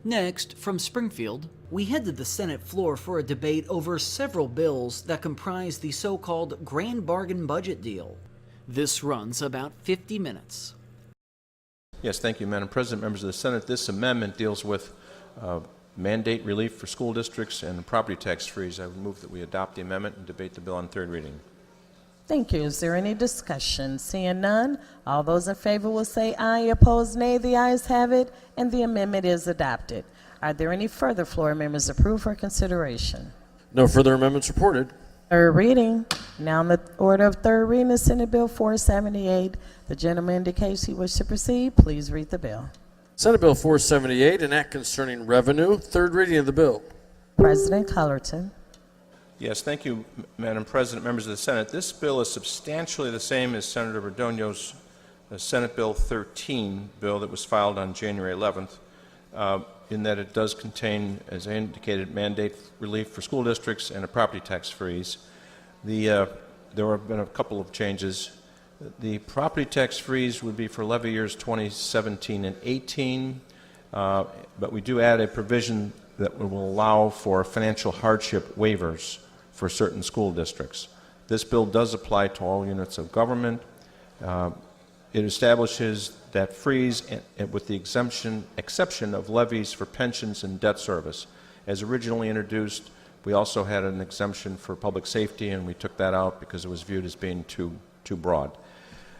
Next, from Springfield, we head to the Senate floor for a debate over several bills that comprise the so-called Grand Bargain Budget Deal. This runs about 50 minutes. Yes, thank you, Madam President, members of the Senate. This amendment deals with mandate relief for school districts and property tax freeze. I would move that we adopt the amendment and debate the bill on third reading. Thank you. Is there any discussion? Seeing none, all those in favor will say aye. Opposed, nay. The ayes have it, and the amendment is adopted. Are there any further floor amendments approved for consideration? No further amendments reported. Third reading. Now in the order of third reading is Senate Bill 478. The gentleman indicates he wishes to proceed. Please read the bill. Senate Bill 478, an act concerning revenue. Third reading of the bill. President Cullerton. Yes, thank you, Madam President, members of the Senate. This bill is substantially the same as Senator Radogno's Senate Bill 13 bill that was filed on January 11th, in that it does contain, as I indicated, mandate relief for school districts and a property tax freeze. There have been a couple of changes. The property tax freeze would be for levy years 2017 and 18, but we do add a provision that will allow for financial hardship waivers for certain school districts. This bill does apply to all units of government. It establishes that freeze with the exception of levies for pensions and debt service. As originally introduced, we also had an exemption for public safety, and we took that out because it was viewed as being too broad.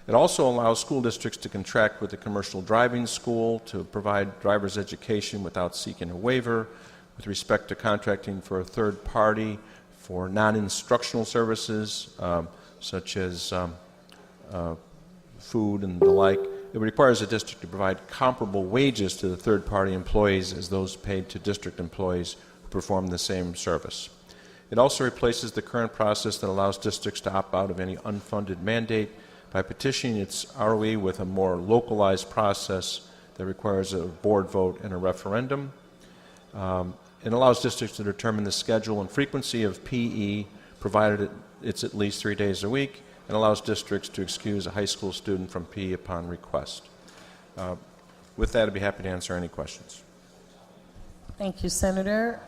It also allows school districts to contract with the commercial driving school to provide driver's education without seeking a waiver. With respect to contracting for a third party for non-instructional services, such as food and the like, it requires a district to provide comparable wages to the third-party employees as those paid to district employees who perform the same service. It also replaces the current process that allows districts to opt out of any unfunded mandate by petitioning its ROE with a more localized process that requires a board vote and a referendum. It allows districts to determine the schedule and frequency of PE, provided it's at least 3 days a week, and allows districts to excuse a high school student from PE upon request. With that, I'd be happy to answer any questions. Thank you, Senator.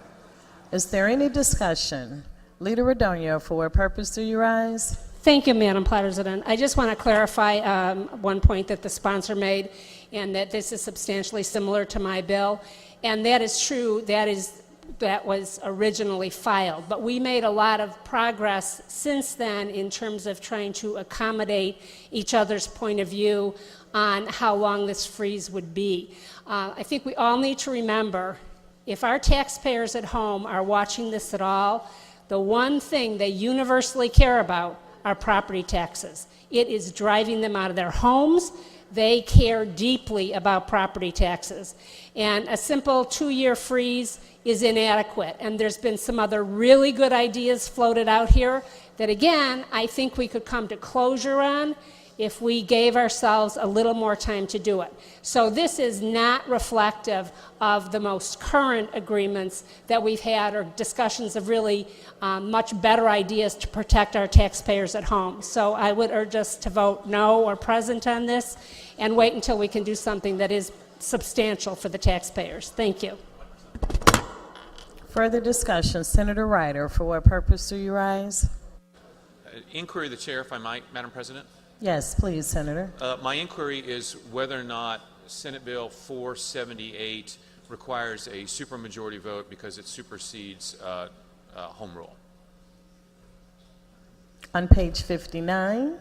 Is there any discussion? Leader Radogno, for what purpose do you rise? Thank you, Madam President. I just want to clarify one point that the sponsor made, and that this is substantially similar to my bill. And that is true. That was originally filed. But we made a lot of progress since then in terms of trying to accommodate each other's point of view on how long this freeze would be. I think we all need to remember, if our taxpayers at home are watching this at all, the one thing they universally care about are property taxes. It is driving them out of their homes. They care deeply about property taxes. And a simple 2-year freeze is inadequate. And there's been some other really good ideas floated out here that, again, I think we could come to closure on if we gave ourselves a little more time to do it. So this is not reflective of the most current agreements that we've had, or discussions of really much better ideas to protect our taxpayers at home. So I would urge us to vote no or present on this and wait until we can do something that is substantial for the taxpayers. Thank you. Further discussion. Senator Ryder, for what purpose do you rise? Inquiry of the chair, if I might, Madam President. Yes, please, Senator. My inquiry is whether or not Senate Bill 478 requires a supermajority vote because it supersedes home rule. On page 59,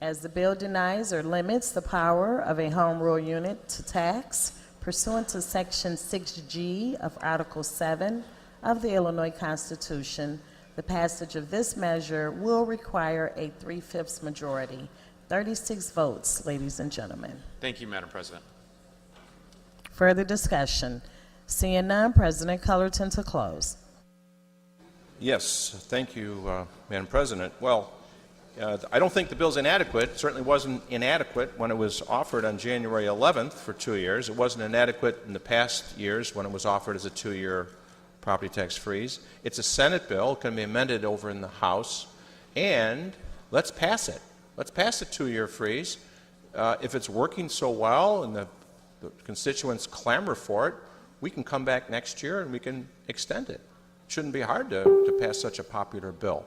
as the bill denies or limits the power of a home rule unit to tax pursuant to Section 6G of Article 7 of the Illinois Constitution, the passage of this measure will require a 3/5 majority, 36 votes, ladies and gentlemen. Thank you, Madam President. Further discussion. Seeing none, President Cullerton to close. Yes, thank you, Madam President. Well, I don't think the bill's inadequate. It certainly wasn't inadequate when it was offered on January 11th for 2 years. It wasn't inadequate in the past years when it was offered as a 2-year property tax freeze. It's a Senate bill. It can be amended over in the House. And let's pass it. Let's pass a 2-year freeze. If it's working so well and the the constituents clamor for it, we can come back next year and we can extend it. It shouldn't be hard to pass such a popular bill.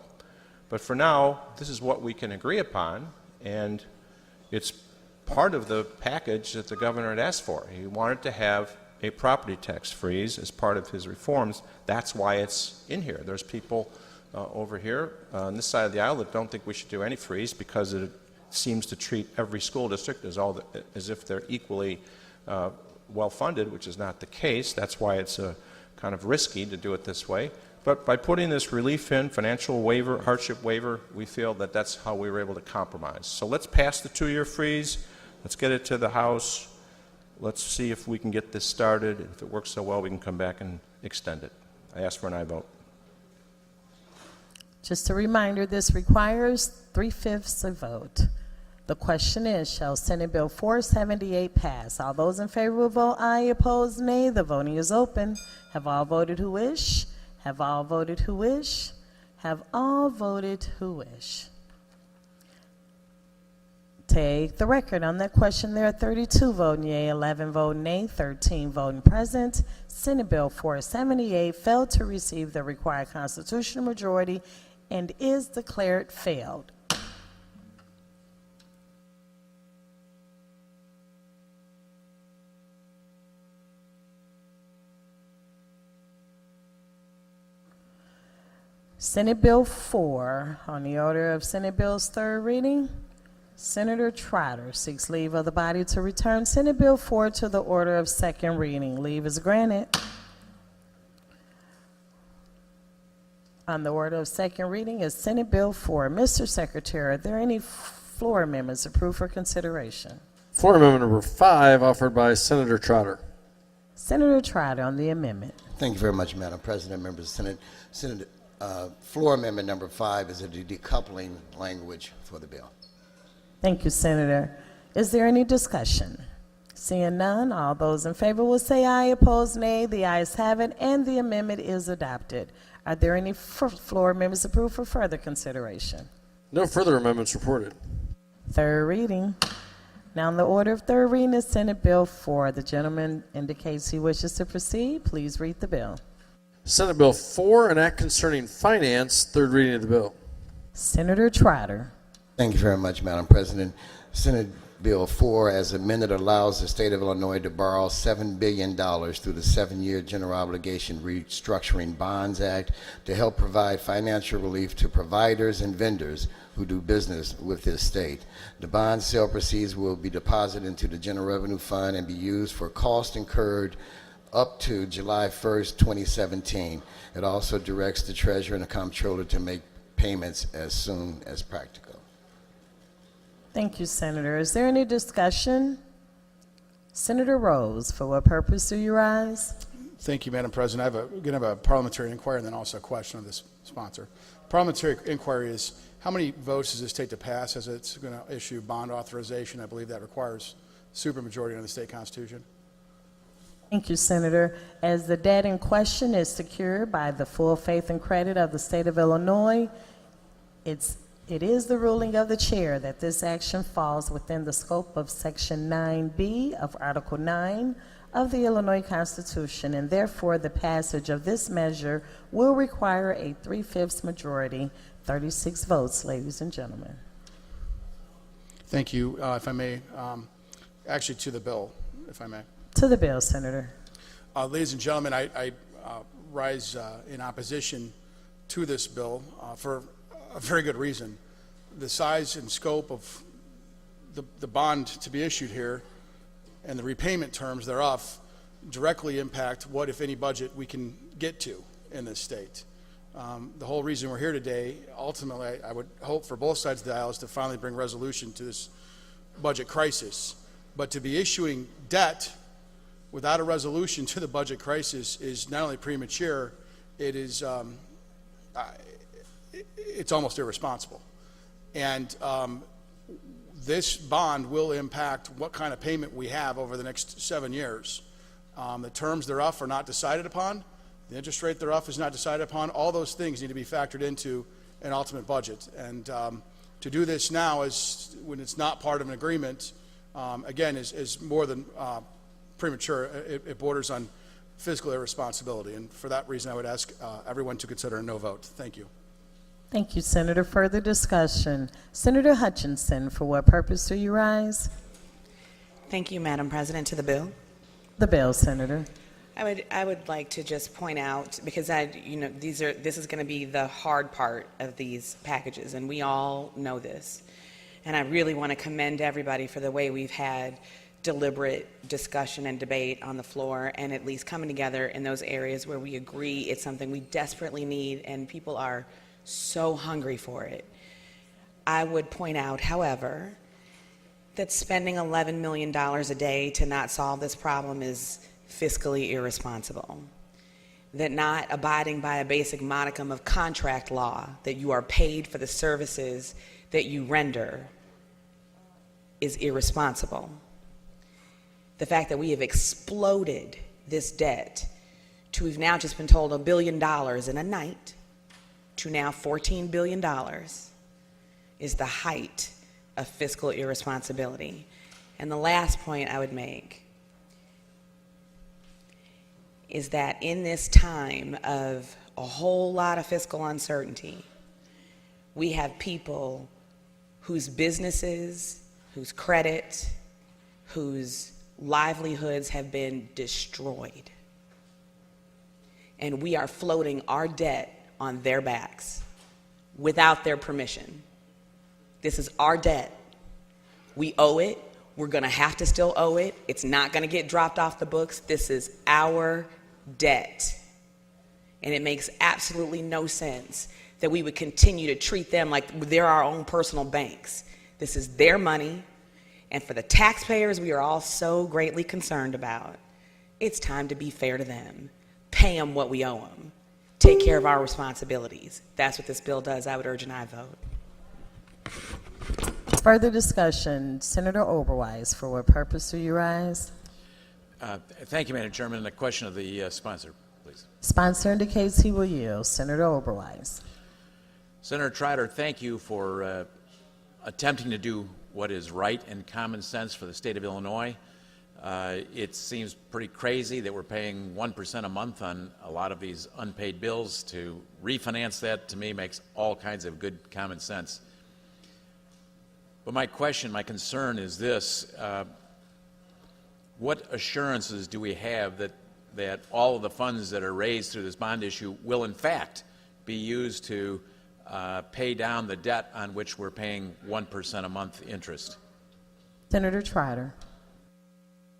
But for now, this is what we can agree upon, and it's part of the package that the governor had asked for. He wanted to have a property tax freeze as part of his reforms. That's why it's in here. There's people over here on this side of the aisle that don't think we should do any freeze because it seems to treat every school district as if they're equally well-funded, which is not the case. That's why it's kind of risky to do it this way. But by putting this relief in, financial waiver, hardship waiver, we feel that that's how we were able to compromise. So let's pass the 2-year freeze. Let's get it to the House. Let's see if we can get this started. If it works so well, we can come back and extend it. I ask for an aye vote. Just a reminder, this requires 3/5 a vote. The question is, shall Senate Bill 478 pass? All those in favor will vote aye, opposed nay. The voting is open. Have all voted who wish? Have all voted who wish? Have all voted who wish? Take the record on that question. There are 32 voting yea, 11 voting nay, 13 voting present. Senate Bill 478 failed to receive the required constitutional majority and is declared failed. Senate Bill 4, on the order of Senate Bill's third reading, Senator Trotter seeks leave of the body to return Senate Bill 4 to the order of second reading. Leave is granted. On the order of second reading is Senate Bill 4. Mr. Secretary, are there any floor amendments approved for consideration? Floor amendment number 5, offered by Senator Trotter. Senator Trotter on the amendment. Thank you very much, Madam President, members of the Senate. Floor amendment number 5 is a decoupling language for the bill. Thank you, Senator. Is there any discussion? Seeing none, all those in favor will say aye, opposed nay. The ayes have it, and the amendment is adopted. Are there any floor amendments approved for further consideration? No further amendments reported. Third reading. Now, in the order of third reading is Senate Bill 4. The gentleman indicates he wishes to proceed. Please read the bill. Senate Bill 4, an act concerning finance, third reading of the bill. Senator Trotter. Thank you very much, Madam President. Senate Bill 4, as amended, allows the state of Illinois to borrow $7 billion through the 7-year General Obligation Restructuring Bonds Act to help provide financial relief to providers and vendors who do business with this state. The bond sale proceeds will be deposited into the General Revenue Fund and be used for costs incurred up to July 1st, 2017. It also directs the Treasurer and the Comptroller to make payments as soon as practical. Thank you, Senator. Is there any discussion? Senator Rose, for what purpose do you rise? Thank you, Madam President. I'm going to have a parliamentary inquiry and then also a question of this sponsor. Parliamentary inquiry is, how many votes does this take to pass as it's going to issue bond authorization? I believe that requires supermajority under the state constitution. Thank you, Senator. As the debt in question is secured by the full faith and credit of the state of Illinois, it is the ruling of the chair that this action falls within the scope of Section 9B of Article 9 of the Illinois Constitution, and therefore the passage of this measure will require a 3/5 majority, 36 votes, ladies and gentlemen. Thank you. If I may, actually to the bill, if I may. To the bill, Senator. Ladies and gentlemen, I rise in opposition to this bill for a very good reason. The size and scope of the bond to be issued here and the repayment terms thereof directly impact what, if any, budget we can get to in this state. The whole reason we're here today, ultimately, I would hope for both sides of the aisle, is to finally bring resolution to this budget crisis. But to be issuing debt without a resolution to the budget crisis is not only premature, it is it's almost irresponsible. And this bond will impact what kind of payment we have over the next 7 years. The terms thereof are not decided upon. The interest rate thereof is not decided upon. All those things need to be factored into an ultimate budget. And to do this now is when it's not part of an agreement, again, is more than premature. It borders on fiscal irresponsibility. And for that reason, I would ask everyone to consider a no vote. Thank you. Thank you, Senator. Further discussion. Senator Hutchinson, for what purpose do you rise? Thank you, Madam President. To the bill. The bill, Senator. I would like to just point out, because this is going to be the hard part of these packages, and we all know this. And I really want to commend everybody for the way we've had deliberate discussion and debate on the floor, and at least coming together in those areas where we agree it's something we desperately need, and people are so hungry for it. I would point out, however, that spending $11 million a day to not solve this problem is fiscally irresponsible. That not abiding by a basic modicum of contract law, that you are paid for the services that you render, is irresponsible. The fact that we have exploded this debt to, we've now just been told, $1 billion in a night, to now $14 billion, is the height of fiscal irresponsibility. And the last point I would make is that in this time of a whole lot of fiscal uncertainty, we have people whose businesses, whose credit, whose livelihoods have been destroyed. And we are floating our debt on their backs without their permission. This is our debt. We owe it. We're going to have to still owe it. It's not going to get dropped off the books. This is our debt. And it makes absolutely no sense that we would continue to treat them like they're our own personal banks. This is their money. And for the taxpayers we are all so greatly concerned about, it's time to be fair to them. Pay them what we owe them. Take care of our responsibilities. That's what this bill does. I would urge an aye vote. Further discussion. Senator Oberweis, for what purpose do you rise? Thank you, Madam Chairman. A question of the sponsor, please. Sponsor indicates he will yield. Senator Oberweis. Senator Trotter, thank you for attempting to do what is right and common sense for the state of Illinois. It seems pretty crazy that we're paying 1% a month on a lot of these unpaid bills. To refinance that, to me, makes all kinds of good common sense. But my concern is this. What assurances do we have that all of the funds that are raised through this bond issue will in fact be used to pay down the debt on which we're paying 1% a month interest? Senator Trotter.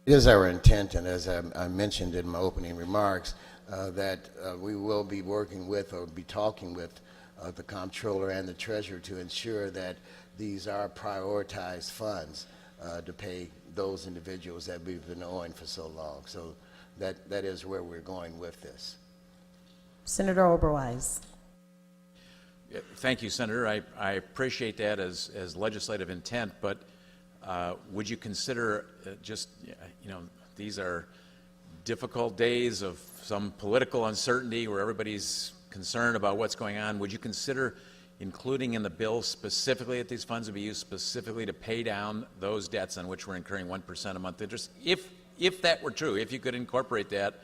It is our intent, and as I mentioned in my opening remarks, that we will be working with or be talking with the comptroller and the treasurer to ensure that these are prioritized funds to pay those individuals that we've been owing for so long. So that is where we're going with this. Senator Oberweis. Thank you, Senator. I appreciate that as legislative intent, but would you consider these are difficult days of some political uncertainty where everybody's concerned about what's going on. Would you consider including in the bill specifically that these funds would be used specifically to pay down those debts on which we're incurring 1% a month interest? If that were true, if you could incorporate that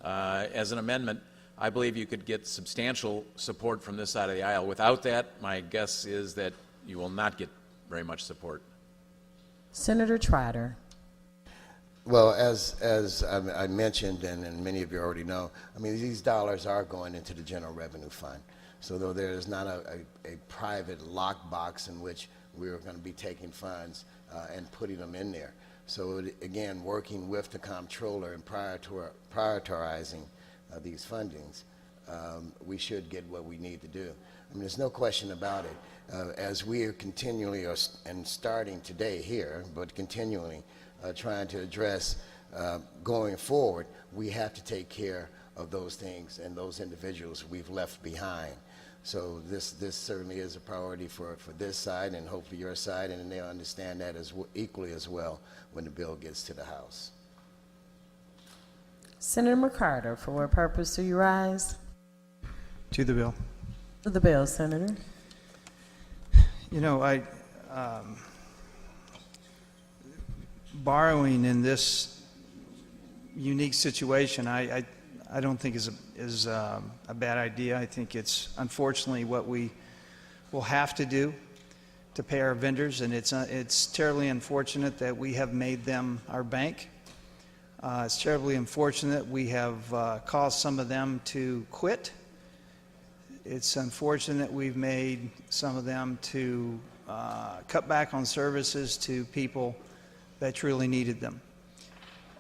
as an amendment, I believe you could get substantial support from this side of the aisle. Without that, my guess is that you will not get very much support. Senator Trotter. Well, as I mentioned, and many of you already know, I mean, these dollars are going into the general revenue fund. So though there is not a private lockbox in which we're going to be taking funds and putting them in there. So again, working with the comptroller and prioritizing these fundings, we should get what we need to do. I mean, there's no question about it. As we are continually, and starting today here, but continually trying to address going forward, we have to take care of those things and those individuals we've left behind. So this certainly is a priority for this side and hopefully your side, and they'll understand that equally as well when the bill gets to the House. Senator McCarter, for what purpose do you rise? To the bill. To the bill, Senator. You know, borrowing in this unique situation, I don't think is a bad idea. I think it's unfortunately what we will have to do to pay our vendors, and it's terribly unfortunate that we have made them our bank. It's terribly unfortunate we have caused some of them to quit. It's unfortunate we've made some of them to cut back on services to people that truly needed them.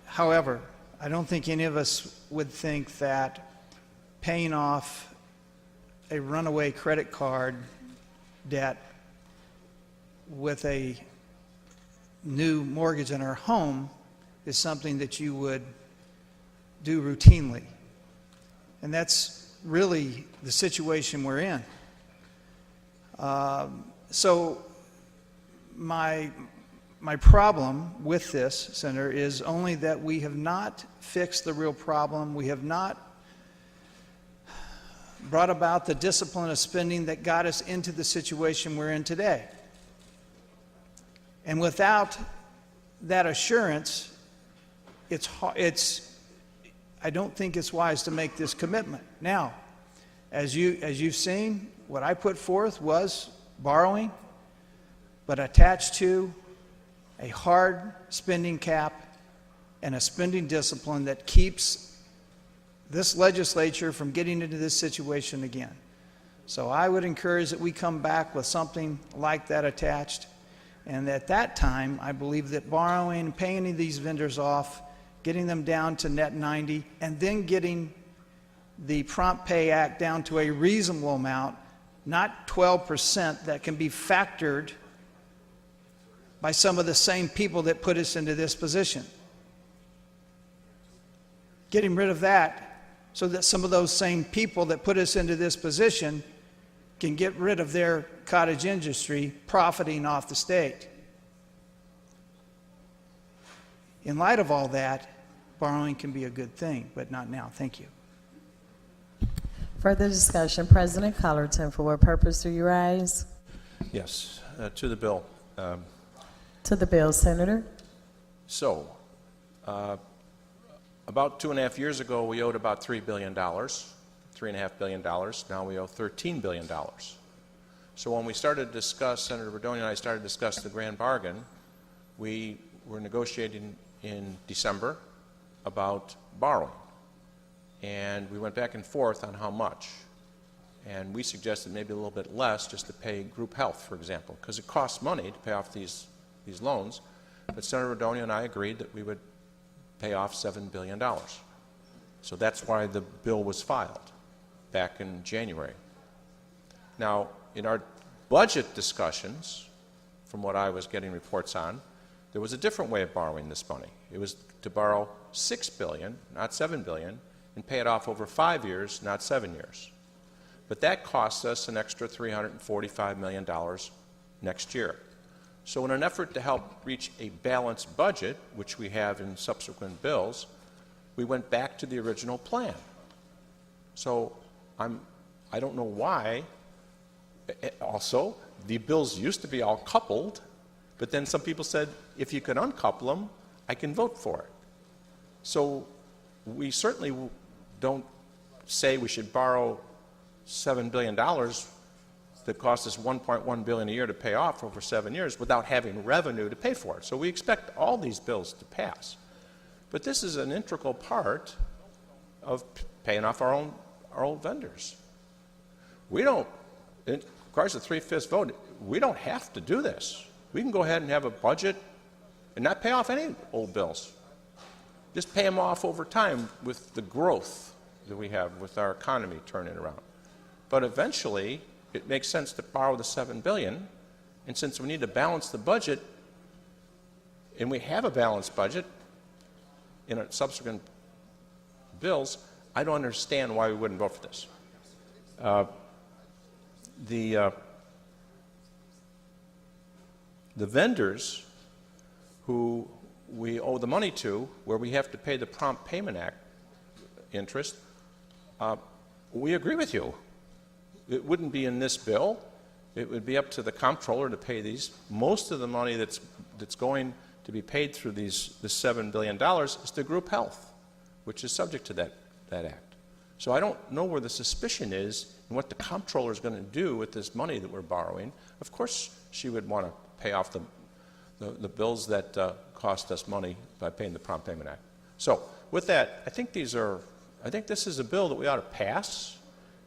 However, I don't think any of us would think that paying off a runaway credit card debt with a new mortgage on our home is something that you would do routinely. And that's really the situation we're in. So my problem with this, Senator, is only that we have not fixed the real problem. We have not brought about the discipline of spending that got us into the situation we're in today. And without that assurance, I don't think it's wise to make this commitment. Now, as you've seen, what I put forth was borrowing, but attached to a hard spending cap and a spending discipline that keeps this legislature from getting into this situation again. So I would encourage that we come back with something like that attached. And at that time, I believe that borrowing, paying these vendors off, getting them down to net 90, and then getting the Prompt Pay Act down to a reasonable amount, not 12% that can be factored by some of the same people that put us into this position. Getting rid of that so that some of those same people that put us into this position can get rid of their cottage industry profiting off the state. In light of all that, borrowing can be a good thing, but not now. Thank you. Further discussion. President Collerton, for what purpose do you rise? Yes, to the bill. To the bill, Senator. So, about 2.5 years ago, we owed about $3 billion, $3.5 billion. Now we owe $13 billion. So when we started to discuss, Senator Berdonia and I started to discuss the grand bargain, we were negotiating in December about borrowing. And we went back and forth on how much. And we suggested maybe a little bit less just to pay group health, for example, because it costs money to pay off these loans. But Senator Berdonia and I agreed that we would pay off $7 billion. So that's why the bill was filed back in January. Now, in our budget discussions, from what I was getting reports on, there was a different way of borrowing this money. It was to borrow $6 billion, not $7 billion, and pay it off over 5 years, not 7 years. But that costs us an extra $345 million next year. So in an effort to help reach a balanced budget, which we have in subsequent bills, we went back to the original plan. So I don't know why. Also, the bills used to be all coupled, but then some people said, if you can uncouple them, I can vote for it. So we certainly don't say we should borrow $7 billion that costs us $1.1 billion a year to pay off over 7 years without having revenue to pay for it. So we expect all these bills to pass. But this is an integral part of paying off our own vendors. We don't, it requires a 3/5 vote. We don't have to do this. We can go ahead and have a budget and not pay off any old bills. Just pay them off over time with the growth that we have with our economy turning around. But eventually, it makes sense to borrow the $7 billion, and since we need to balance the budget, and we have a balanced budget in our subsequent bills, I don't understand why we wouldn't vote for this. The vendors who we owe the money to, where we have to pay the Prompt Payment Act interest, we agree with you. It wouldn't be in this bill. It would be up to the comptroller to pay these. Most of the money that's going to be paid through this $7 billion is to group health. which is subject to that act. So I don't know where the suspicion is and what the comptroller is going to do with this money that we're borrowing. Of course, she would want to pay off the bills that cost us money by paying the Prompt Payment Act. So with that, I think this is a bill that we ought to pass,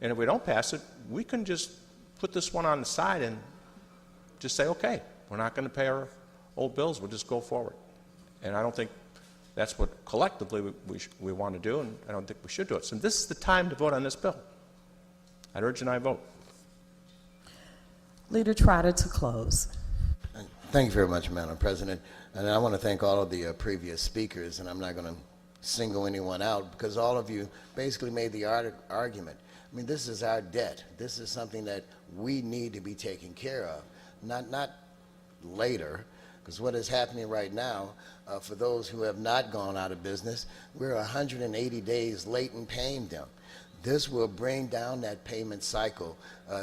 and if we don't pass it, we can just put this one on the side and just say, okay, we're not going to pay our old bills, we'll just go forward. And I don't think that's what collectively we want to do, and I don't think we should do it. So this is the time to vote on this bill. I'd urge an aye vote. Leader Trotter to close. Thank you very much, Madam President. And I want to thank all of the previous speakers, and I'm not going to single anyone out because all of you basically made the argument. I mean, this is our debt. This is something that we need to be taken care of, not later, because what is happening right now, for those who have not gone out of business, we're 180 days late in paying them. This will bring down that payment cycle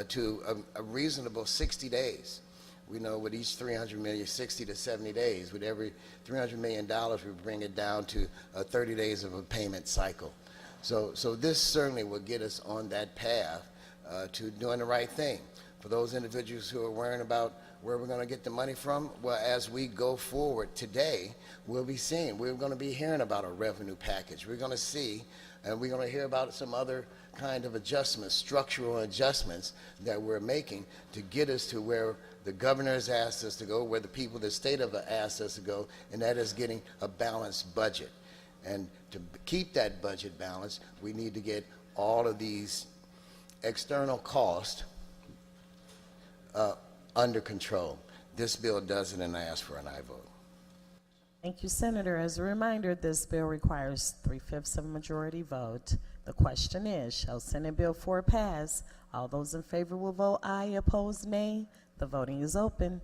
to a reasonable 60 days. We know with each 300 million, 60 to 70 days. With every $300 million, we bring it down to 30 days of a payment cycle. So this certainly will get us on that path to doing the right thing. For those individuals who are worrying about where we're going to get the money from, well, as we go forward today, we'll be seeing, we're going to be hearing about a revenue package. We're going to see, and we're going to hear about some other kind of adjustments, structural adjustments that we're making to get us to where the governor has asked us to go, where the people, the state have asked us to go, and that is getting a balanced budget. And to keep that budget balanced, we need to get all of these external costs under control. This bill does it, and I ask for an aye vote. Thank you, Senator. As a reminder, this bill requires 3/5 of a majority vote. The question is, shall Senate Bill 4 pass? All those in favor will vote aye, opposed nay. The voting is open.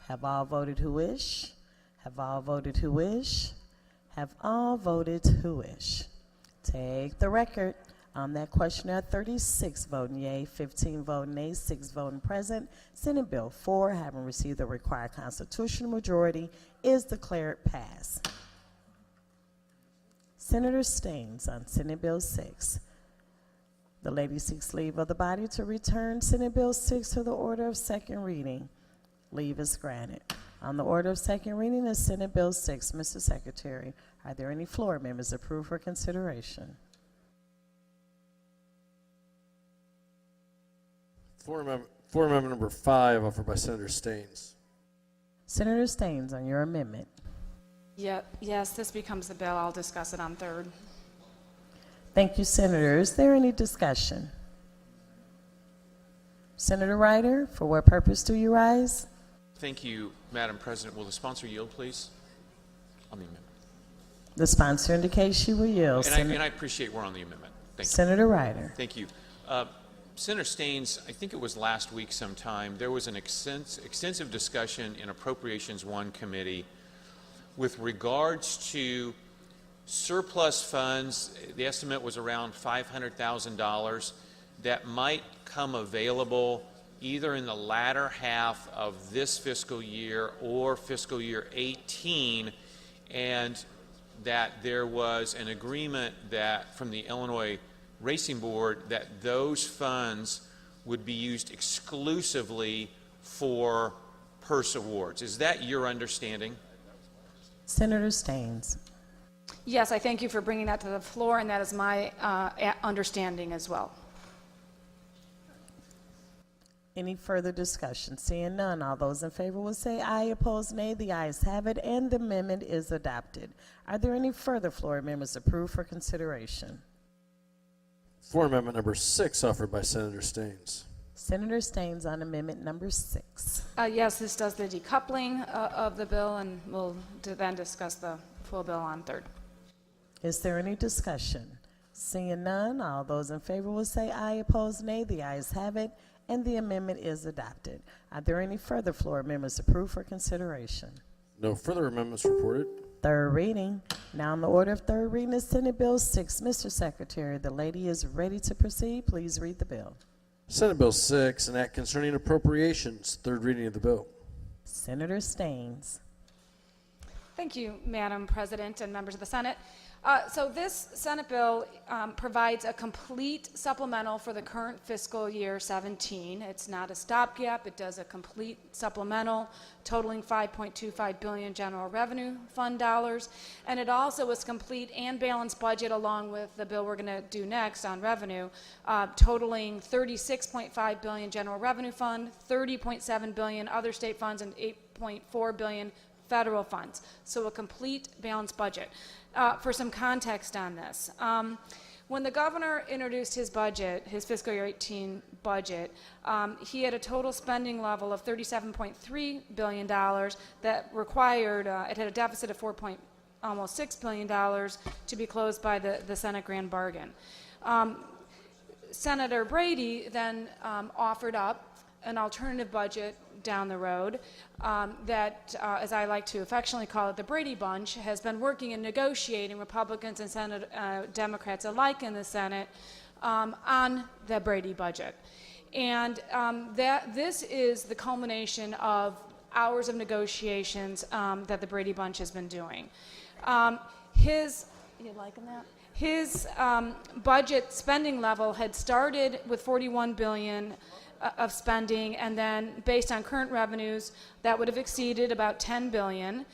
Have all voted who wish? Have all voted who wish? Have all voted who wish? Take the record. On that question, there are 36 voting yea, 15 voting nay, 6 voting present. Senate Bill 4, having received the required constitutional majority, is declared passed. Senator Staines on Senate Bill 6. The lady seeks leave of the body to return Senate Bill 6 to the order of second reading. Leave is granted. On the order of second reading is Senate Bill 6. Mr. Secretary, are there any floor members approved for consideration? Floor amendment number 5, offered by Senator Staines. Senator Staines, on your amendment. Yes, this becomes the bill. I'll discuss it on third. Thank you, Senator. Is there any discussion? Senator Ryder, for what purpose do you rise? Thank you, Madam President. Will the sponsor yield, please? On the amendment. The sponsor indicates she will yield. And I appreciate we're on the amendment. Thank you. Senator Ryder. Thank you. Senator Staines, I think it was last week sometime, there was an extensive discussion in Appropriations 1 committee with regards to surplus funds. The estimate was around $500,000 that might come available either in the latter half of this fiscal year or fiscal year 18, and that there was an agreement that from the Illinois Racing Board that those funds would be used exclusively for purse awards. Is that your understanding? Senator Staines. Yes, I thank you for bringing that to the floor, and that is my understanding as well. Any further discussion? Seeing none, all those in favor will say aye, opposed nay. The ayes have it, and the amendment is adopted. Are there any further floor amendments approved for consideration? Floor amendment number 6, offered by Senator Staines. Senator Staines on amendment number 6. Yes, this does the decoupling of the bill, and we'll then discuss the full bill on third. Is there any discussion? Seeing none, all those in favor will say aye, opposed nay. The ayes have it, and the amendment is adopted. Are there any further floor amendments approved for consideration? No further amendments reported. Third reading. Now on the order of third reading is Senate Bill 6. Mr. Secretary, the lady is ready to proceed. Please read the bill. Senate Bill 6, an act concerning appropriations, third reading of the bill. Senator Staines. Thank you, Madam President and members of the Senate. So this Senate bill provides a complete supplemental for the current fiscal year 17. It's not a stopgap. It does a complete supplemental totaling $5.25 billion general revenue fund dollars. And it also is complete and balanced budget along with the bill we're going to do next on revenue, totaling $36.5 billion general revenue fund, $30.7 billion other state funds, and $8.4 billion federal funds. So a complete balanced budget. For some context on this, when the governor introduced his budget, his fiscal year 18 budget, he had a total spending level of $37.3 billion that required, it had a deficit of almost $6 billion to be closed by the Senate grand bargain. Senator Brady then offered up an alternative budget down the road that, as I like to affectionately call it, the Brady Bunch, has been working and negotiating, Republicans and Senate, Democrats alike in the Senate, on the Brady budget. And this is the culmination of hours of negotiations that the Brady Bunch has been doing. You liking that? His budget spending level had started with $41 billion of spending, and then based on current revenues, that would have exceeded about $10 billion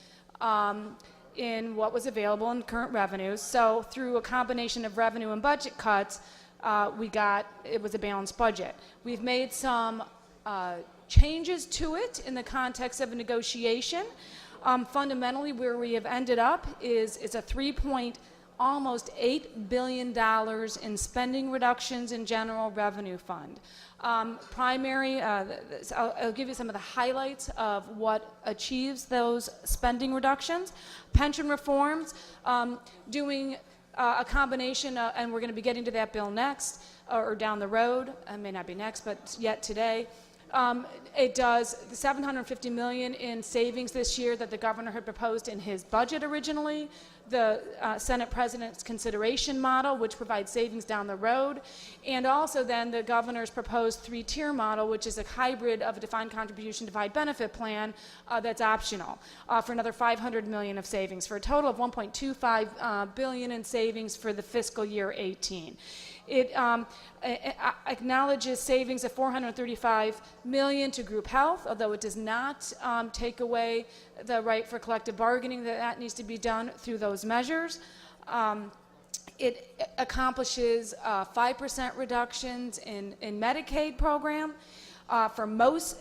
in what was available in current revenues. So through a combination of revenue and budget cuts, it was a balanced budget. We've made some changes to it in the context of a negotiation. Fundamentally, where we have ended up is a almost $8 billion in spending reductions in general revenue fund. I'll give you some of the highlights of what achieves those spending reductions. Pension reforms, doing a combination, and we're going to be getting to that bill next, or down the road. It may not be next, but yet today. It does $750 million in savings this year that the governor had proposed in his budget originally, the Senate President's consideration model, which provides savings down the road, and also then the governor's proposed three-tier model, which is a hybrid of a defined contribution, defined benefit plan that's optional, for another $500 million of savings, for a total of $1.25 billion in savings for the fiscal year 18. It acknowledges savings of $435 million to group health, although it does not take away the right for collective bargaining. That needs to be done through those measures. It accomplishes 5% reductions in Medicaid program. For most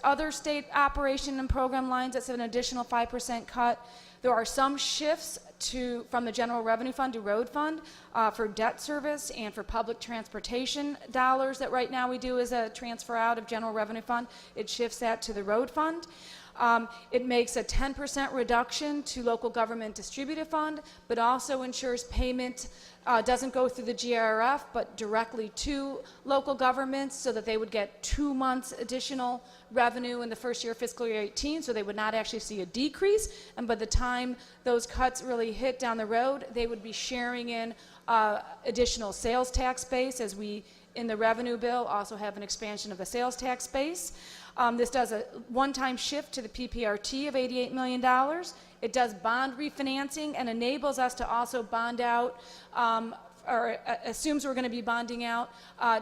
other state operation and program lines, that's an additional 5% cut. There are some shifts from the general revenue fund to road fund for debt service and for public transportation dollars that right now we do as a transfer out of general revenue fund. It shifts that to the road fund. It makes a 10% reduction to local government distributive fund, but also ensures payment doesn't go through the GRF, but directly to local governments so that they would get 2 months additional revenue in the first year of fiscal year 18, so they would not actually see a decrease. And by the time those cuts really hit down the road, they would be sharing in additional sales tax base, as we, in the revenue bill, also have an expansion of the sales tax base. This does a one-time shift to the PPRT of $88 million. It does bond refinancing and enables us to also bond out, or assumes we're going to be bonding out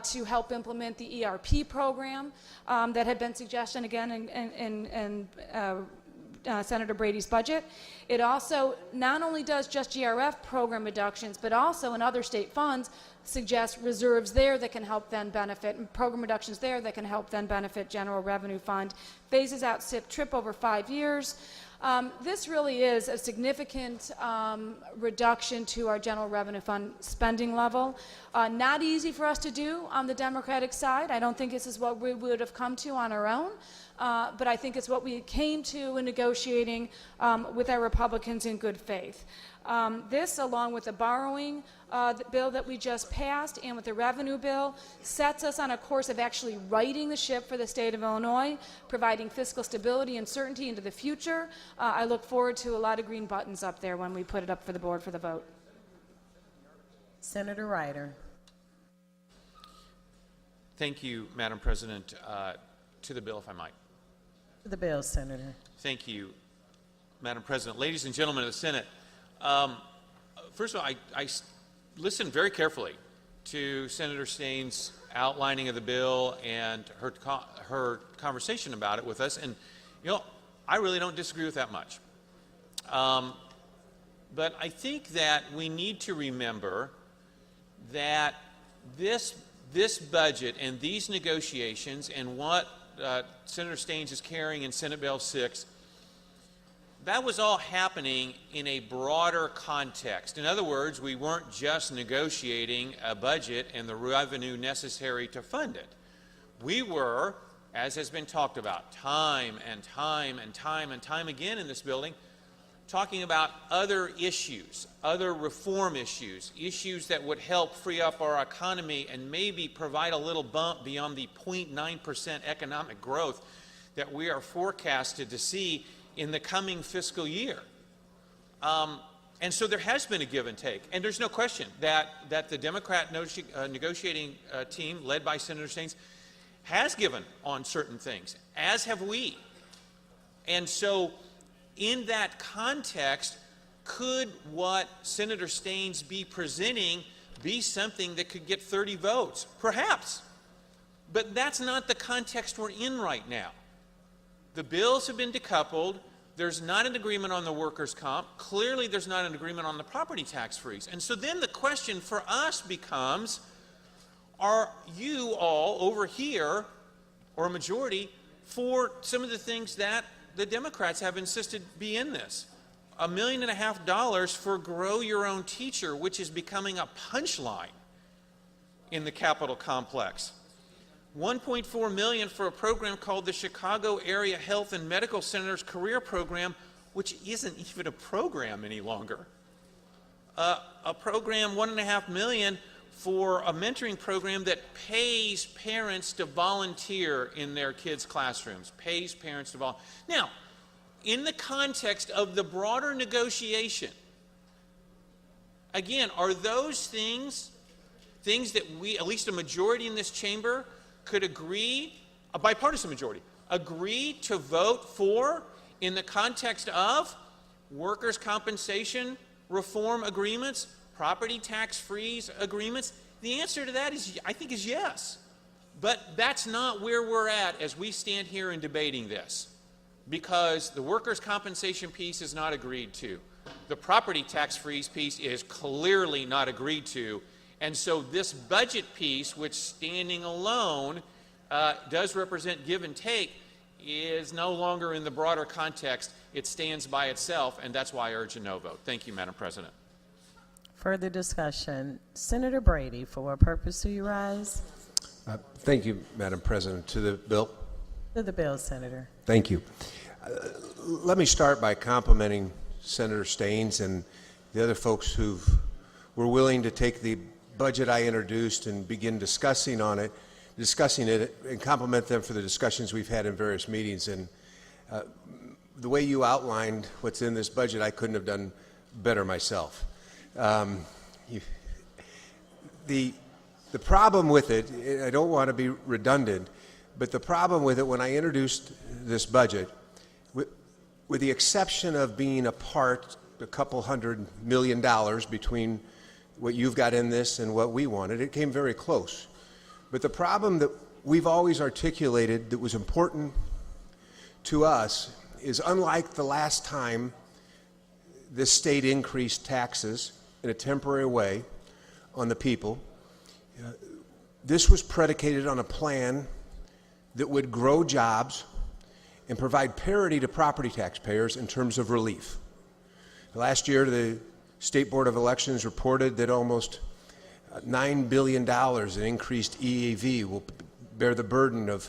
to help implement the ERP program that had been suggested again in Senator Brady's budget. It also not only does just GRF program reductions, but also in other state funds suggests reserves there that can help then benefit, and program reductions there that can help then benefit general revenue fund. Phases out SIP TRIP over 5 years. This really is a significant reduction to our general revenue fund spending level. Not easy for us to do on the Democratic side. I don't think this is what we would have come to on our own. But I think it's what we came to in negotiating with our Republicans in good faith. This, along with the borrowing bill that we just passed and with the revenue bill, sets us on a course of actually righting the ship for the state of Illinois, providing fiscal stability and certainty into the future. I look forward to a lot of green buttons up there when we put it up for the board for the vote. Senator Ryder. Thank you, Madam President. To the bill, if I might. To the bill, Senator. Thank you, Madam President. Ladies and gentlemen of the Senate, first of all, I listened very carefully to Senator Staines' outlining of the bill and her conversation about it with us, and I really don't disagree with that much. But I think that we need to remember that this budget and these negotiations and what Senator Staines is carrying in Senate Bill 6, that was all happening in a broader context. In other words, we weren't just negotiating a budget and the revenue necessary to fund it. We were, as has been talked about time and time and time and time again in this building, talking about other issues, other reform issues, issues that would help free up our economy and maybe provide a little bump beyond the 0.9% economic growth that we are forecasted to see in the coming fiscal year. And so there has been a give and take. And there's no question that the Democrat negotiating team, led by Senator Staines, has given on certain things, as have we. And so in that context, could what Senator Staines be presenting be something that could get 30 votes? Perhaps. But that's not the context we're in right now. The bills have been decoupled. There's not an agreement on the workers' comp. Clearly, there's not an agreement on the property tax freeze. And so then the question for us becomes, are you all over here, or a majority, for some of the things that the Democrats have insisted be in this? $1.5 million for Grow Your Own Teacher, which is becoming a punchline in the Capitol complex. $1.4 million for a program called the Chicago Area Health and Medical Centers Career Program, which isn't even a program any longer. A program, $1.5 million, for a mentoring program that pays parents to volunteer in their kids' classrooms, pays parents to volunteer. Now, in the context of the broader negotiation, again, are those things that we, at least a majority in this chamber, could agree, a bipartisan majority, agree to vote for in the context of workers' compensation reform agreements, property tax freeze agreements? The answer to that is, I think, is yes. But that's not where we're at as we stand here and debating this, because the workers' compensation piece is not agreed to. The property tax freeze piece is clearly not agreed to. And so this budget piece, which standing alone does represent give and take, is no longer in the broader context. It stands by itself, and that's why I urge a no vote. Thank you, Madam President. Further discussion. Senator Brady, for what purpose do you rise? Thank you, Madam President. To the bill? To the bill, Senator. Thank you. Let me start by complimenting Senator Staines and the other folks who were willing to take the budget I introduced and begin discussing it, and compliment them for the discussions we've had in various meetings. And the way you outlined what's in this budget, I couldn't have done better myself. The problem with it, I don't want to be redundant, but the problem with it, when I introduced this budget, with the exception of being apart a couple $100 million between what you've got in this and what we wanted, it came very close. But the problem that we've always articulated that was important to us is, unlike the last time this state increased taxes in a temporary way on the people, this was predicated on a plan that would grow jobs and provide parity to property taxpayers in terms of relief. Last year, the State Board of Elections reported that almost $9 billion in increased EAV will bear the burden of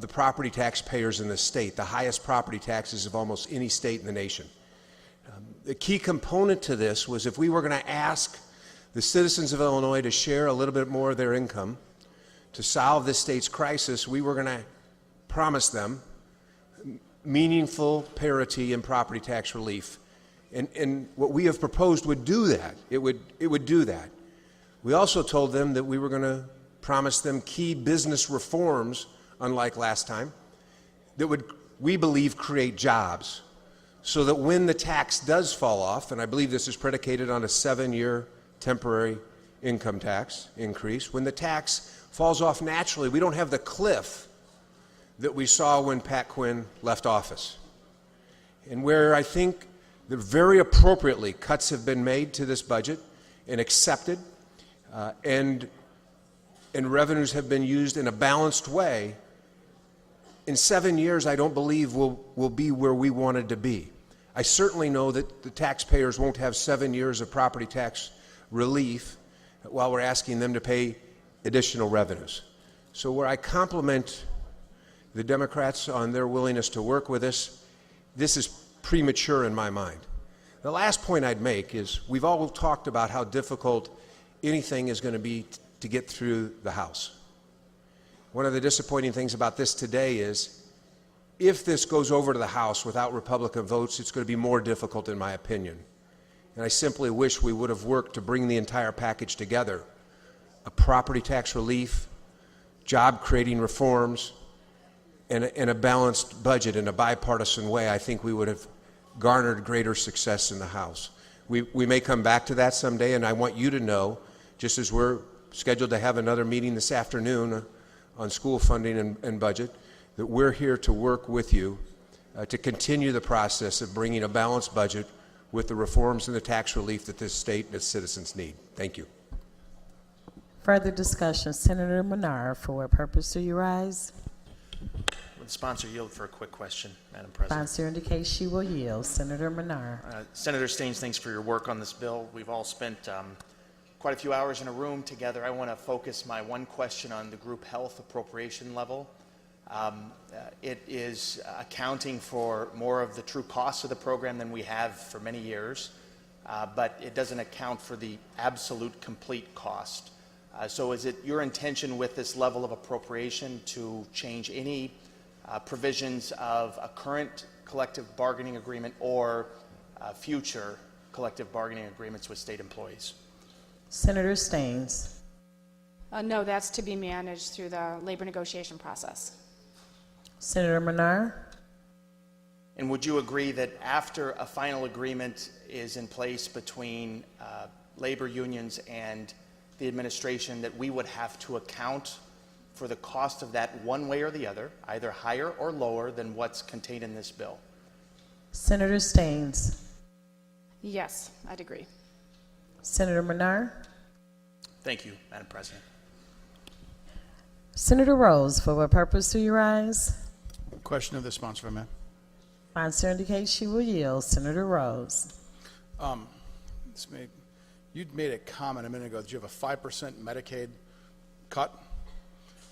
the property taxpayers in the state, the highest property taxes of almost any state in the nation. The key component to this was, if we were going to ask the citizens of Illinois to share a little bit more of their income to solve this state's crisis, we were going to promise them meaningful parity in property tax relief. And what we have proposed would do that. It would do that. We also told them that we were going to promise them key business reforms, unlike last time, that would, we believe, create jobs. so that when the tax does fall off, and I believe this is predicated on a 7-year temporary income tax increase, when the tax falls off naturally, we don't have the cliff that we saw when Pat Quinn left office. And where I think that very appropriately cuts have been made to this budget and accepted, and revenues have been used in a balanced way, in 7 years I don't believe we'll be where we wanted to be. I certainly know that the taxpayers won't have 7 years of property tax relief while we're asking them to pay additional revenues. So where I compliment the Democrats on their willingness to work with us, this is premature in my mind. The last point I'd make is we've all talked about how difficult anything is going to be to get through the House. One of the disappointing things about this today is if this goes over to the House without Republican votes, it's going to be more difficult in my opinion. And I simply wish we would have worked to bring the entire package together. A property tax relief, job-creating reforms, and a balanced budget in a bipartisan way. I think we would have garnered greater success in the House. We may come back to that someday, and I want you to know, just as we're scheduled to have another meeting this afternoon on school funding and budget, that we're here to work with you to continue the process of bringing a balanced budget with the reforms and the tax relief that this state and its citizens need. Thank you. Further discussion, Senator Menard, for what purpose do you rise? Would the sponsor yield for a quick question, Madam President? Sponsor indicates she will yield. Senator Menard. Senator Staines, thanks for your work on this bill. We've all spent quite a few hours in a room together. I want to focus my one question on the group health appropriation level. It is accounting for more of the true costs of the program than we have for many years, but it doesn't account for the absolute complete cost. So is it your intention with this level of appropriation to change any provisions of a current collective bargaining agreement or future collective bargaining agreements with state employees? Senator Staines. No, that's to be managed through the labor negotiation process. Senator Menard. And would you agree that after a final agreement is in place between labor unions and the administration that we would have to account for the cost of that one way or the other, either higher or lower than what's contained in this bill? Senator Staines. Yes, I'd agree. Senator Menard. Thank you, Madam President. Senator Rose, for what purpose do you rise? Question of the sponsor, ma'am. Sponsor indicates she will yield. Senator Rose. You'd made a comment a minute ago that you have a 5% Medicaid cut.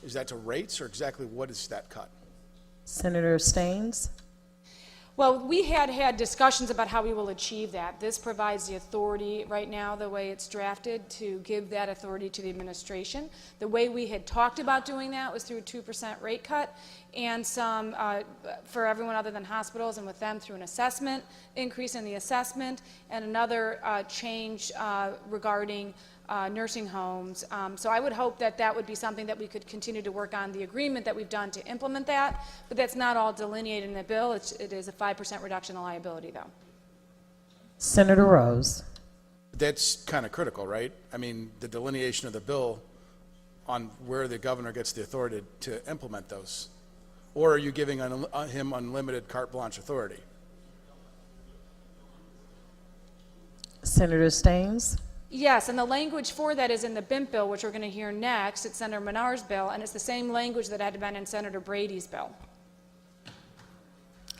Is that to rates, or exactly what is that cut? Senator Staines. Well, we had discussions about how we will achieve that. This provides the authority right now, the way it's drafted, to give that authority to the administration. The way we had talked about doing that was through a 2% rate cut and some, for everyone other than hospitals, and with them through an assessment, increase in the assessment, and another change regarding nursing homes. So I would hope that that would be something that we could continue to work on, the agreement that we've done to implement that, but that's not all delineated in the bill. It is a 5% reduction in liability, though. Senator Rose. That's kind of critical, right? I mean, the delineation of the bill on where the governor gets the authority to implement those. Or are you giving him unlimited carte blanche authority? Senator Staines. Yes, and the language for that is in the BIMP bill, which we're going to hear next. It's Senator Menard's bill, and it's the same language that had been in Senator Brady's bill.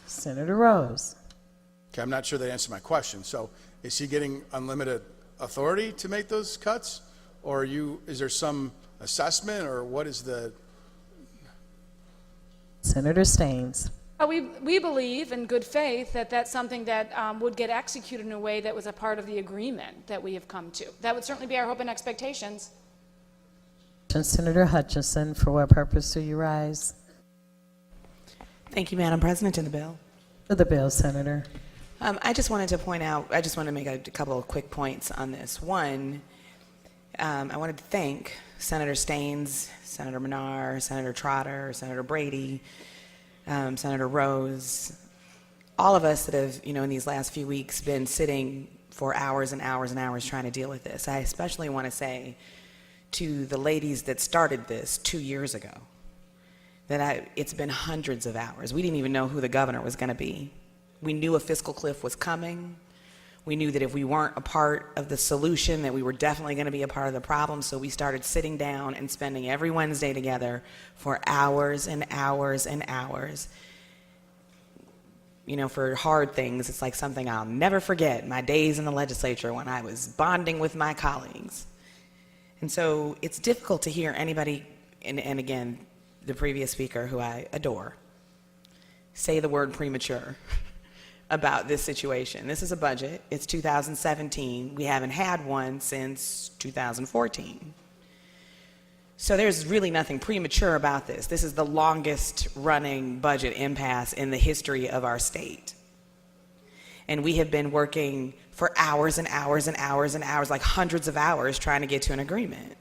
Senator Rose. Okay, I'm not sure that answered my question. So is he getting unlimited authority to make those cuts? Or is there some assessment, or what is the... Senator Staines. We believe in good faith that that's something that would get executed in a way that was a part of the agreement that we have come to. That would certainly be our hope and expectations. Senator Hutchinson, for what purpose do you rise? Thank you, Madam President. To the bill. To the bill, Senator. I just wanted to point out, I just want to make a couple of quick points on this. One, I wanted to thank Senator Staines, Senator Menard, Senator Trotter, Senator Brady, Senator Rose, all of us that have, in these last few weeks been sitting for hours and hours and hours trying to deal with this, I especially want to say to the ladies that started this 2 years ago that it's been hundreds of hours. We didn't even know who the governor was going to be. We knew a fiscal cliff was coming. We knew that if we weren't a part of the solution, that we were definitely going to be a part of the problem. So we started sitting down and spending every Wednesday together for hours and hours and hours. For hard things, it's like something I'll never forget, my days in the legislature when I was bonding with my colleagues. And so it's difficult to hear anybody, and again, the previous speaker, who I adore, say the word premature about this situation. This is a budget. It's 2017. We haven't had one since 2014. So there's really nothing premature about this. This is the longest running budget impasse in the history of our state. And we have been working for hours and hours and hours and hours, like hundreds of hours, trying to get to an agreement.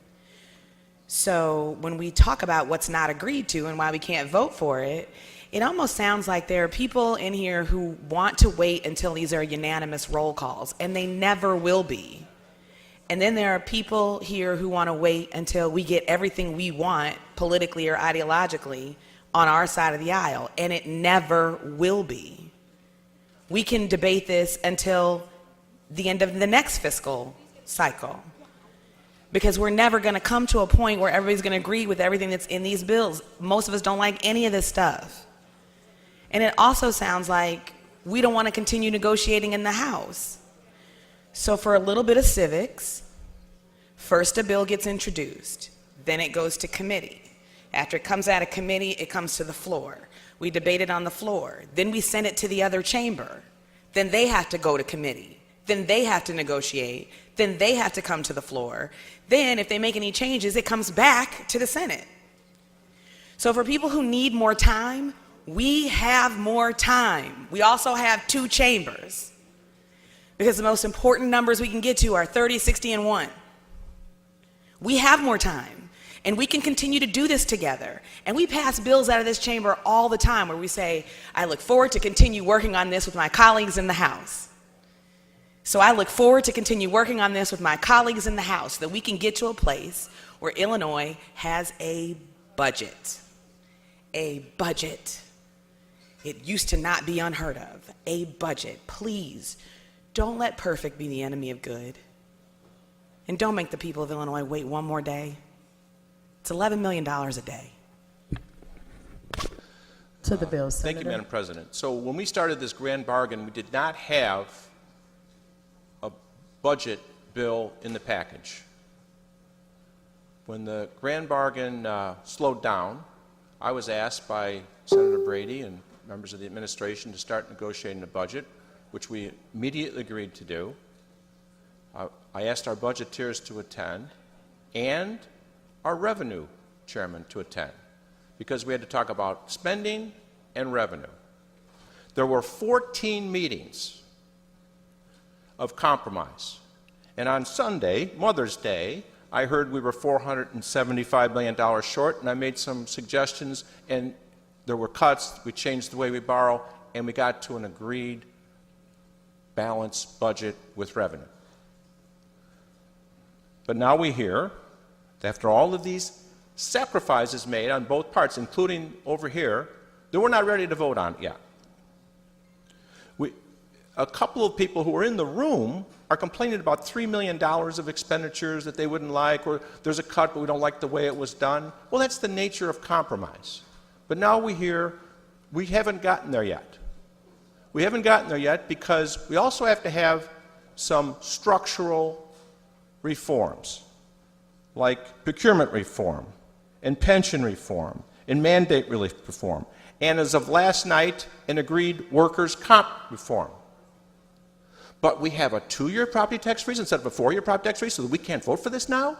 So when we talk about what's not agreed to and why we can't vote for it, it almost sounds like there are people in here who want to wait until these are unanimous roll calls, and they never will be. And then there are people here who want to wait until we get everything we want, politically or ideologically, on our side of the aisle, and it never will be. We can debate this until the end of the next fiscal cycle, because we're never going to come to a point where everybody's going to agree with everything that's in these bills. Most of us don't like any of this stuff. And it also sounds like we don't want to continue negotiating in the House. So for a little bit of civics, first a bill gets introduced, then it goes to committee. After it comes out of committee, it comes to the floor. We debate it on the floor. Then we send it to the other chamber. Then they have to go to committee. Then they have to negotiate. Then they have to come to the floor. Then if they make any changes, it comes back to the Senate. So for people who need more time, we have more time. We also have 2 chambers, because the most important numbers we can get to are 30, 60, and 1. We have more time, and we can continue to do this together. And we pass bills out of this chamber all the time where we say, I look forward to continue working on this with my colleagues in the House. So I look forward to continue working on this with my colleagues in the House, so that we can get to a place where Illinois has a budget. A budget. It used to not be unheard of. A budget. Please, don't let perfect be the enemy of good. And don't make the people of Illinois wait one more day. It's $11 million a day. To the bill, Senator. Thank you, Madam President. So when we started this grand bargain, we did not have a budget bill in the package. When the grand bargain slowed down, I was asked by Senator Brady and members of the administration to start negotiating the budget, which we immediately agreed to do. I asked our budgeteers to attend and our revenue chairman to attend, because we had to talk about spending and revenue. There were 14 meetings of compromise. And on Sunday, Mother's Day, I heard we were $475 million short, and I made some suggestions, and there were cuts. We changed the way we borrow, and we got to an agreed balanced budget with revenue. But now we hear that after all of these sacrifices made on both parts, including over here, that we're not ready to vote on it yet. A couple of people who are in the room are complaining about $3 million of expenditures that they wouldn't like, or there's a cut but we don't like the way it was done. Well, that's the nature of compromise. But now we hear we haven't gotten there yet. We haven't gotten there yet because we also have to have some structural reforms, like procurement reform and pension reform and mandate relief reform, and as of last night, an agreed workers' comp reform. But we have a 2-year property tax freeze instead of a 4-year property tax freeze, so that we can't vote for this now?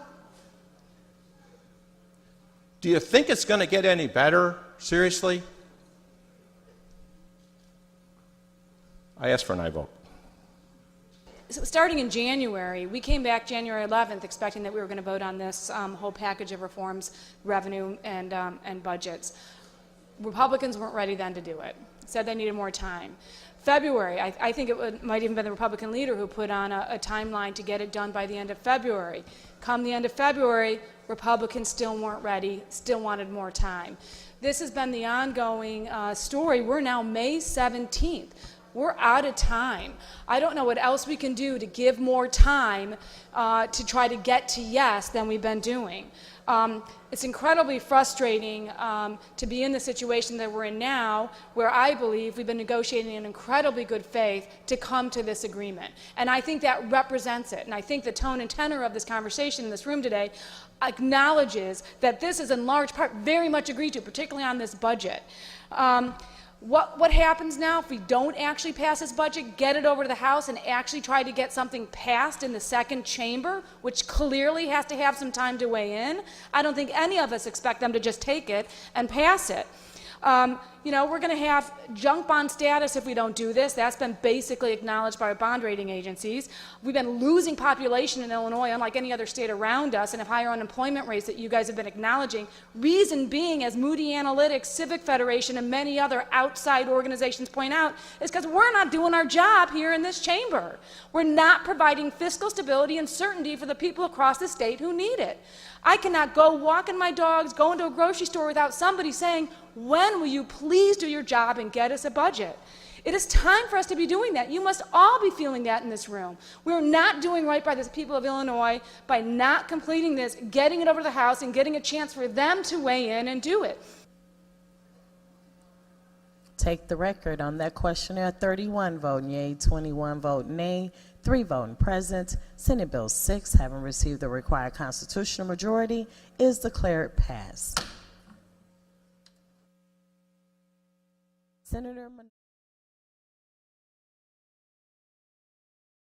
Do you think it's going to get any better? Seriously? I ask for an aye vote. So starting in January, we came back January 11th expecting that we were going to vote on this whole package of reforms, revenue, and budgets. Republicans weren't ready then to do it. Said they needed more time. February. I think might even been the Republican leader who put on a timeline to get it done by the end of February. Come the end of February, Republicans still weren't ready, still wanted more time. This has been the ongoing story. We're now May 17th. We're out of time. I don't know what else we can do to give more time to try to get to yes than we've been doing. It's incredibly frustrating to be in the situation that we're in now, where I believe we've been negotiating in incredibly good faith to come to this agreement. And I think that represents it. And I think the tone and tenor of this conversation in this room today acknowledges that this is in large part very much agreed to, particularly on this budget. What happens now if we don't actually pass this budget, get it over to the House, and actually try to get something passed in the second chamber, which clearly has to have some time to weigh in? I don't think any of us expect them to just take it and pass it. You know, we're going to have junk bond status if we don't do this. That's been basically acknowledged by our bond rating agencies. We've been losing population in Illinois, unlike any other state around us, and have higher unemployment rates that you guys have been acknowledging. Reason being, as Moody Analytics, Civic Federation, and many other outside organizations point out, is because we're not doing our job here in this chamber. We're not providing fiscal stability and certainty for the people across the state who need it. I cannot go walking my dogs, go into a grocery store without somebody saying, when will you please do your job and get us a budget? It is time for us to be doing that. You must all be feeling that in this room. We're not doing right by the people of Illinois by not completing this, getting it over to the House, and getting a chance for them to weigh in and do it. Take the record on that questionnaire. 31 voting yea, 21 voting nay, 3 voting present. Senate Bill 6, having received the required constitutional majority, is declared passed. Senator